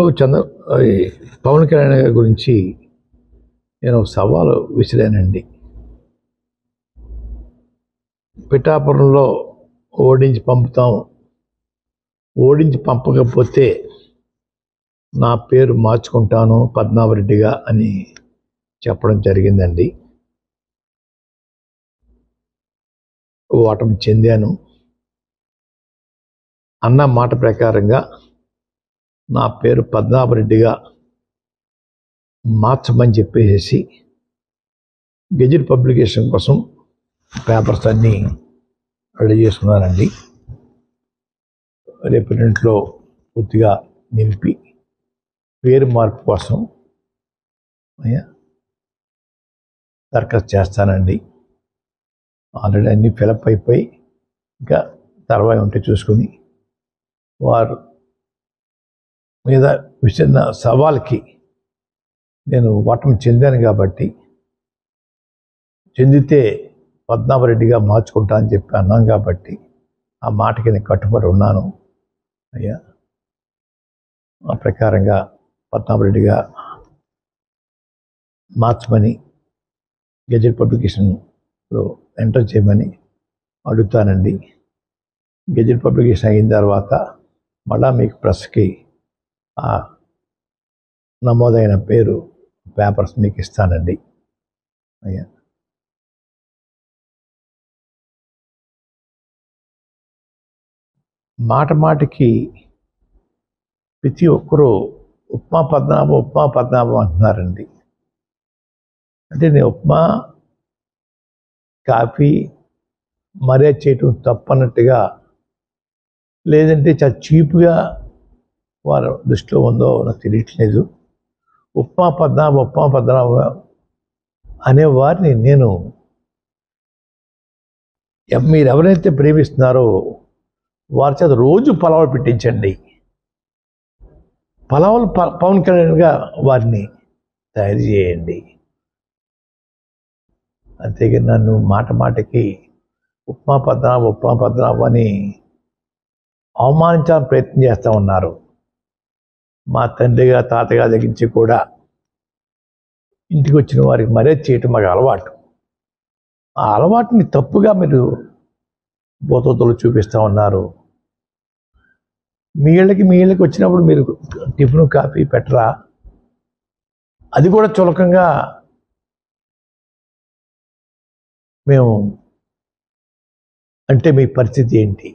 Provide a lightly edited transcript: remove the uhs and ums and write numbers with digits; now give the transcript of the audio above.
ఈ పవన్ కళ్యాణ్ గారి గురించి నేను సవాలు విసిరానండి. పిఠాపురంలో ఓడించి పంపుతాం, ఓడించి పంపకపోతే నా పేరు మార్చుకుంటాను పద్మనాభరెడ్డిగా అని చెప్పడం జరిగిందండి. ఓటమి చెందాను. అన్న మాట ప్రకారంగా నా పేరు పద్మనాభరెడ్డిగా మార్చమని చెప్పేసి గెజిట్ పబ్లికేషన్ కోసం పేపర్స్ అన్నీ రెడీ చేసుకున్నానండి. రేపు ఇంట్లో పూర్తిగా నింపి పేరు మార్పు కోసం దరఖాస్తు చేస్తానండి. ఆల్రెడీ అన్నీ ఫిలప్ అయిపోయి ఇంకా తర్వాత ఉంటే చూసుకుని వారు మీద విసిరిన సవాల్కి నేను ఓటమి చెందాను కాబట్టి చెందితే పద్మనాభరెడ్డిగా మార్చుకుంటా అని చెప్పి అన్నాం కాబట్టి ఆ మాటకి నేను కట్టుబడి ఉన్నాను అయ్యా. ఆ ప్రకారంగా పద్మనాభరెడ్డిగా మార్చమని గెజెట్ పబ్లికేషన్లో ఎంటర్ చేయమని అడుగుతానండి. గెజెట్ పబ్లికేషన్ అయిన తర్వాత మళ్ళా మీకు ప్రెస్కి ఆ నమోదైన పేరు పేపర్స్ మీకు ఇస్తానండి అయ్యా. మాట మాటికి ప్రతి ఒక్కరూ ఉప్మా పద్మనాభం అంటున్నారండి. అంటే నేను ఉప్మా కాఫీ మర్యాద చేయటం తప్పన్నట్టుగా, లేదంటే చాలా చీప్గా వారి దృష్టిలో ఉందో నాకు తెలియట్లేదు. ఉప్మా పద్మనాభం అనేవారిని నేను మీరు ఎవరైతే ప్రేమిస్తున్నారో వారి చేత రోజు పలావులు పెట్టించండి. పలావులు పవన్ కళ్యాణ్గా వారిని తయారు చేయండి. అంతేగా నన్ను మాట మాటకి ఉప్మా పద్మనాభం అని అవమానించాలని ప్రయత్నం చేస్తూ ఉన్నారు. మా తండ్రిగా తాతగా దగ్గరించి కూడా ఇంటికి వచ్చిన వారికి మర్యాద చేయటం మాకు అలవాటు. ఆ అలవాటుని తప్పుగా మీరు బోతోతలు చూపిస్తూ ఉన్నారు. మీ ఇళ్ళకి వచ్చినప్పుడు మీరు టిఫిన్ కాఫీ పెట్టరా? అది కూడా చులకంగా మేము అంటే మీ పరిస్థితి ఏంటి?